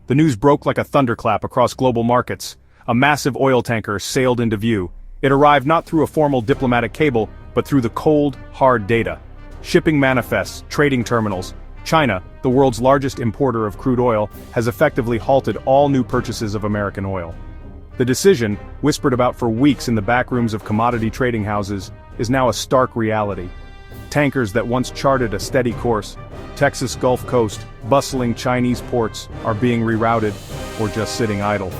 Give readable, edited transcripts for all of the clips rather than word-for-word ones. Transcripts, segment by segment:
The news broke like a thunderclap across global markets. A massive oil tanker sailed into view. It arrived not through a formal diplomatic cable, but through the cold, hard data. Shipping manifests, trading terminals. China, the world's largest importer of crude oil, has effectively halted all new purchases of American oil. The decision, whispered about for weeks in the backrooms of commodity trading houses, is now a stark reality. Tankers that once charted a steady course, Texas Gulf Coast, bustling Chinese ports, are being rerouted, or just sitting idle.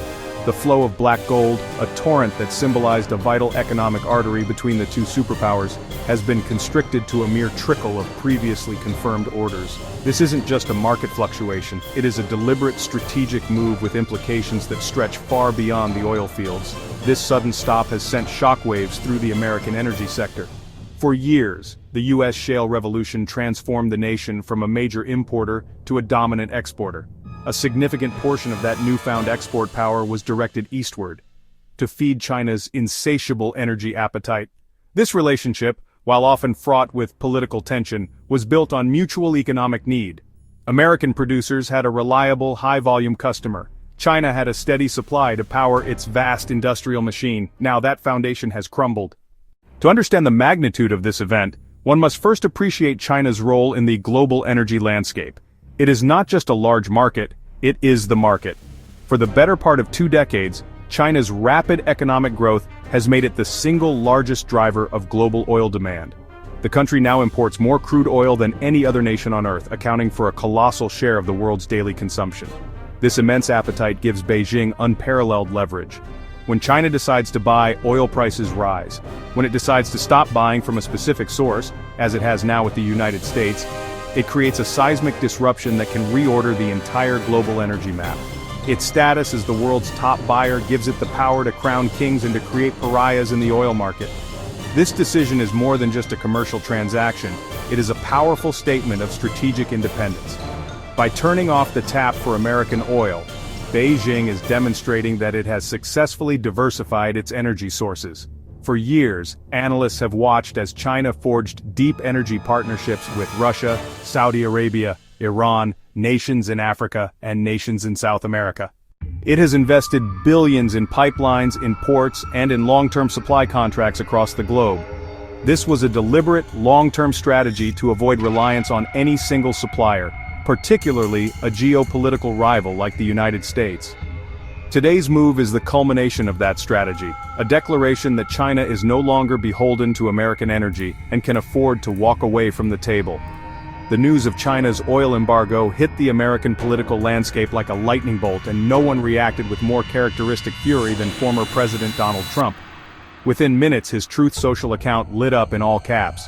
The flow of black gold, a torrent that symbolized a vital economic artery between the two superpowers, has been constricted to a mere trickle of previously confirmed orders. This isn't just a market fluctuation, it is a deliberate strategic move with implications that stretch far beyond the oil fields. This sudden stop has sent shockwaves through the American energy sector. For years, the U.S. shale revolution transformed the nation from a major importer to a dominant exporter. A significant portion of that newfound export power was directed eastward, to feed China's insatiable energy appetite. This relationship, while often fraught with political tension, was built on mutual economic need. American producers had a reliable, high-volume customer. China had a steady supply to power its vast industrial machine. Now that foundation has crumbled. To understand the magnitude of this event, one must first appreciate China's role in the global energy landscape. It is not just a large market, it is the market. For the better part of 2 decades, China's rapid economic growth has made it the single largest driver of global oil demand. The country now imports more crude oil than any other nation on Earth, accounting for a colossal share of the world's daily consumption. This immense appetite gives Beijing unparalleled leverage. When China decides to buy, oil prices rise. When it decides to stop buying from a specific source, as it has now with the United States, it creates a seismic disruption that can reorder the entire global energy map. Its status as the world's top buyer gives it the power to crown kings and to create pariahs in the oil market. This decision is more than just a commercial transaction, it is a powerful statement of strategic independence. By turning off the tap for American oil, Beijing is demonstrating that it has successfully diversified its energy sources. For years, analysts have watched as China forged deep energy partnerships with Russia, Saudi Arabia, Iran, nations in Africa, and nations in South America. It has invested billions in pipelines, in ports, and in long-term supply contracts across the globe. This was a deliberate, long-term strategy to avoid reliance on any single supplier, particularly a geopolitical rival like the United States. Today's move is the culmination of that strategy, a declaration that China is no longer beholden to American energy and can afford to walk away from the table. The news of China's oil embargo hit the American political landscape like a lightning bolt, and no one reacted with more characteristic fury than former President Donald Trump. Within minutes, his Truth Social account lit up in all caps.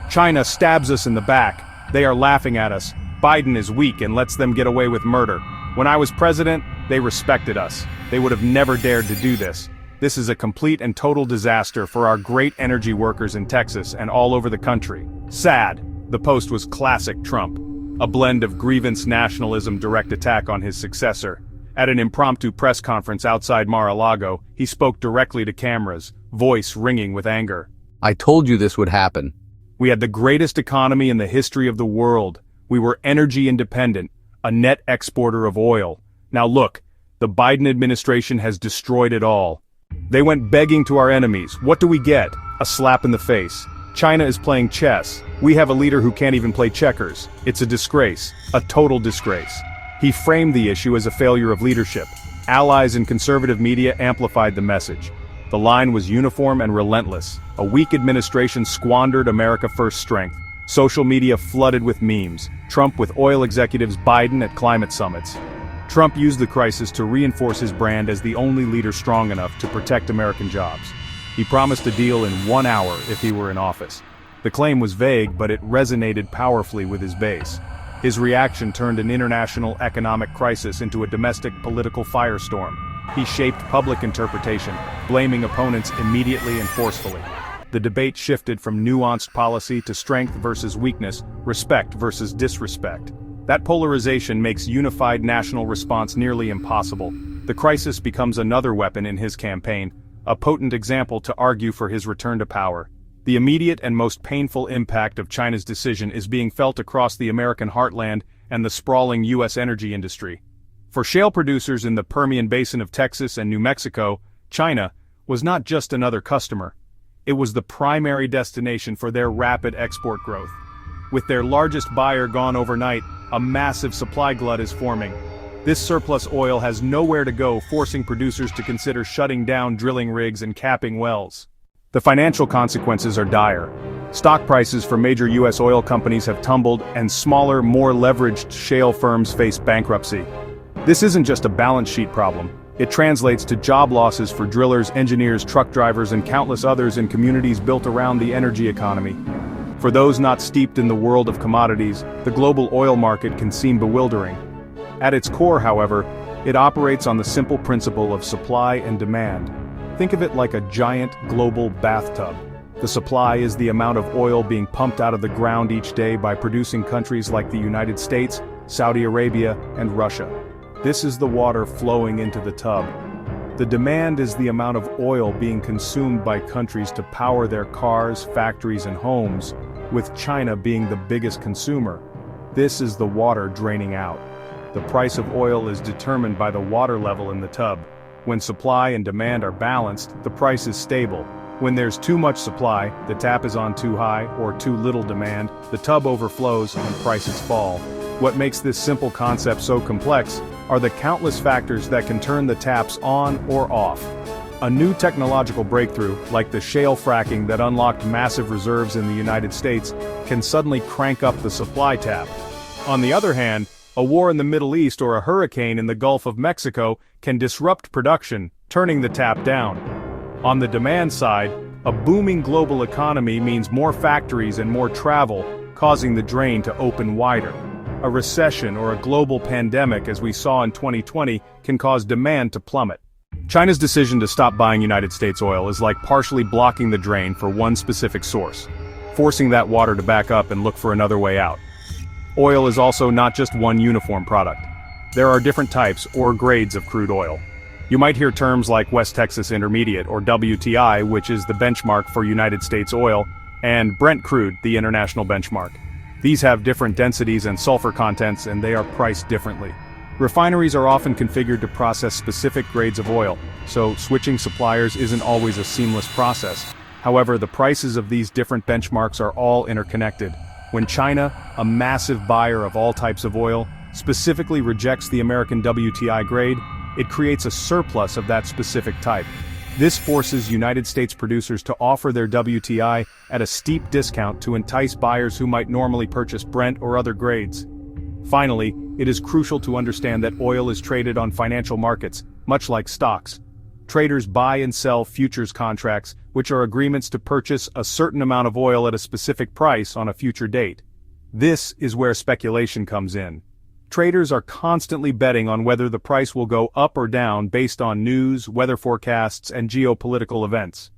"China stabs us in the back. They are laughing at us. Biden is weak and lets them get away with murder. When I was president, they respected us. They would have never dared to do this. This is a complete and total disaster for our great energy workers in Texas and all over the country. Sad." The post was classic Trump. A blend of grievance nationalism, direct attack on his successor. At an impromptu press conference outside Mar-a-Lago, he spoke directly to cameras, voice ringing with anger. "I told you this would happen. We had the greatest economy in the history of the world. We were energy independent, a net exporter of oil. Now look, the Biden administration has destroyed it all. They went begging to our enemies. What do we get? A slap in the face. China is playing chess. We have a leader who can't even play checkers. It's a disgrace, a total disgrace." He framed the issue as a failure of leadership. Allies in conservative media amplified the message. The line was uniform and relentless. A weak administration squandered America First strength. Social media flooded with memes. Trump with oil executives, Biden at climate summits. Trump used the crisis to reinforce his brand as the only leader strong enough to protect American jobs. He promised a deal in 1 hour if he were in office. The claim was vague, but it resonated powerfully with his base. His reaction turned an international economic crisis into a domestic political firestorm. He shaped public interpretation, blaming opponents immediately and forcefully. The debate shifted from nuanced policy to strength versus weakness, respect versus disrespect. That polarization makes unified national response nearly impossible. The crisis becomes another weapon in his campaign, a potent example to argue for his return to power. The immediate and most painful impact of China's decision is being felt across the American heartland and the sprawling U.S. energy industry. For shale producers in the Permian Basin of Texas and New Mexico, China was not just another customer. It was the primary destination for their rapid export growth. With their largest buyer gone overnight, a massive supply glut is forming. This surplus oil has nowhere to go, forcing producers to consider shutting down drilling rigs and capping wells. The financial consequences are dire. Stock prices for major U.S. oil companies have tumbled, and smaller, more leveraged shale firms face bankruptcy. This isn't just a balance sheet problem. It translates to job losses for drillers, engineers, truck drivers, and countless others in communities built around the energy economy. For those not steeped in the world of commodities, the global oil market can seem bewildering. At its core, however, it operates on the simple principle of supply and demand. Think of it like a giant global bathtub. The supply is the amount of oil being pumped out of the ground each day by producing countries like the United States, Saudi Arabia, and Russia. This is the water flowing into the tub. The demand is the amount of oil being consumed by countries to power their cars, factories, and homes, with China being the biggest consumer. This is the water draining out. The price of oil is determined by the water level in the tub. When supply and demand are balanced, the price is stable. When there's too much supply, the tap is on too high or too little demand, the tub overflows and prices fall. What makes this simple concept so complex are the countless factors that can turn the taps on or off. A new technological breakthrough, like the shale fracking that unlocked massive reserves in the United States, can suddenly crank up the supply tap. On the other hand, a war in the Middle East or a hurricane in the Gulf of Mexico can disrupt production, turning the tap down. On the demand side, a booming global economy means more factories and more travel, causing the drain to open wider. A recession or a global pandemic, as we saw in 2020, can cause demand to plummet. China's decision to stop buying United States oil is like partially blocking the drain for one specific source, forcing that water to back up and look for another way out. Oil is also not just one uniform product. There are different types or grades of crude oil. You might hear terms like West Texas Intermediate or WTI, which is the benchmark for United States oil, and Brent crude, the international benchmark. These have different densities and sulfur contents, and they are priced differently. Refineries are often configured to process specific grades of oil, so switching suppliers isn't always a seamless process. However, the prices of these different benchmarks are all interconnected. When China, a massive buyer of all types of oil, specifically rejects the American WTI grade, it creates a surplus of that specific type. This forces United States producers to offer their WTI at a steep discount to entice buyers who might normally purchase Brent or other grades. Finally, it is crucial to understand that oil is traded on financial markets, much like stocks. Traders buy and sell futures contracts, which are agreements to purchase a certain amount of oil at a specific price on a future date. This is where speculation comes in. Traders are constantly betting on whether the price will go up or down based on news, weather forecasts, and geopolitical events.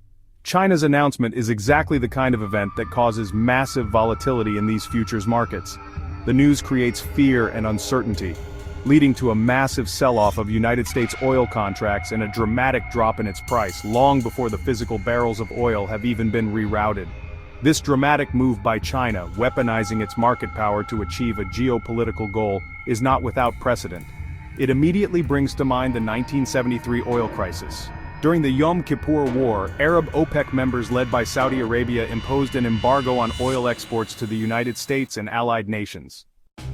China's announcement is exactly the kind of event that causes massive volatility in these futures markets. The news creates fear and uncertainty, leading to a massive sell-off of United States oil contracts and a dramatic drop in its price long before the physical barrels of oil have even been rerouted. This dramatic move by China, weaponizing its market power to achieve a geopolitical goal, is not without precedent. It immediately brings to mind the 1973 oil crisis. During the Yom Kippur War, Arab OPEC members led by Saudi Arabia imposed an embargo on oil exports to the United States and allied nations.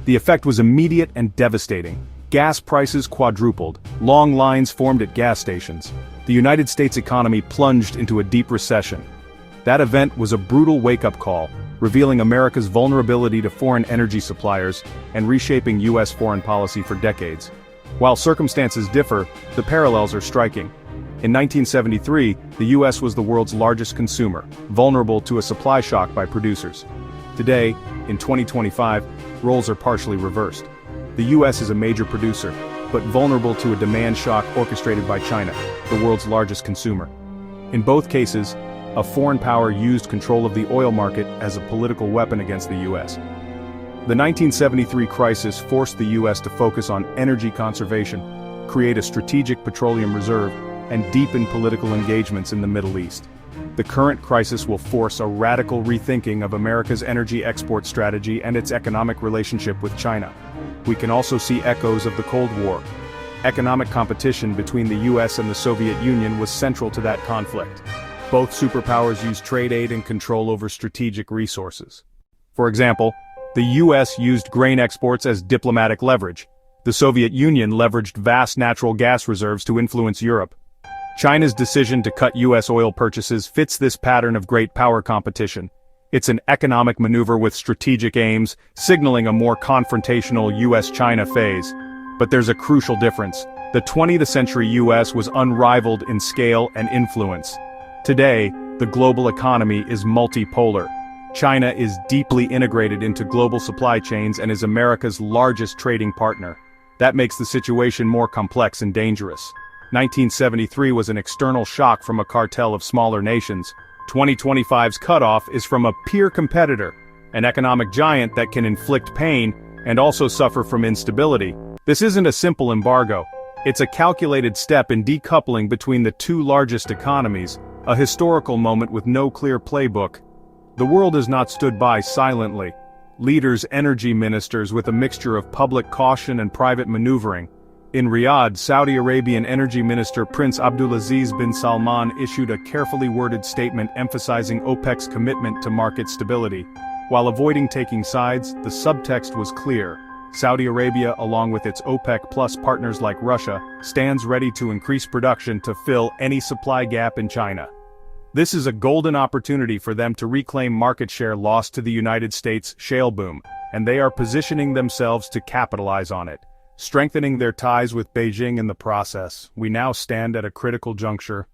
The effect was immediate and devastating. Gas prices quadrupled, long lines formed at gas stations. The United States economy plunged into a deep recession. That event was a brutal wake-up call, revealing America's vulnerability to foreign energy suppliers and reshaping U.S. foreign policy for decades. While circumstances differ, the parallels are striking. In 1973, the U.S. was the world's largest consumer, vulnerable to a supply shock by producers. Today, in 2025, roles are partially reversed. The U.S. is a major producer, but vulnerable to a demand shock orchestrated by China, the world's largest consumer. In both cases, a foreign power used control of the oil market as a political weapon against the U.S. The 1973 crisis forced the U.S. to focus on energy conservation, create a strategic petroleum reserve, and deepen political engagements in the Middle East. The current crisis will force a radical rethinking of America's energy export strategy and its economic relationship with China. We can also see echoes of the Cold War. economic competition between the US and the Soviet Union was central to that conflict. Both superpowers used trade aid and control over strategic resources. For example, the US used grain exports as diplomatic leverage. The Soviet Union leveraged vast natural gas reserves to influence Europe. China's decision to cut US oil purchases fits this pattern of great power competition. It's an economic maneuver with strategic aims, signaling a more confrontational US-China phase. But there's a crucial difference. The 20th century US was unrivaled in scale and influence. Today, the global economy is multipolar. China is deeply integrated into global supply chains and is America's largest trading partner. That makes the situation more complex and dangerous. 1973 was an external shock from a cartel of smaller nations. 2025's cutoff is from a peer competitor, an economic giant that can inflict pain and also suffer from instability. This isn't a simple embargo. It's a calculated step in decoupling between the two largest economies, a historical moment with no clear playbook. The world has not stood by silently. Leaders, energy ministers with a mixture of public caution and private maneuvering. In Riyadh, Saudi Arabian Energy Minister Prince Abdulaziz bin Salman issued a carefully worded statement emphasizing OPEC's commitment to market stability. While avoiding taking sides, the subtext was clear. Saudi Arabia, along with its OPEC Plus partners like Russia, stands ready to increase production to fill any supply gap in China. This is a golden opportunity for them to reclaim market share lost to the United States shale boom, and they are positioning themselves to capitalize on it. Strengthening their ties with Beijing in the process, we now stand at a critical juncture.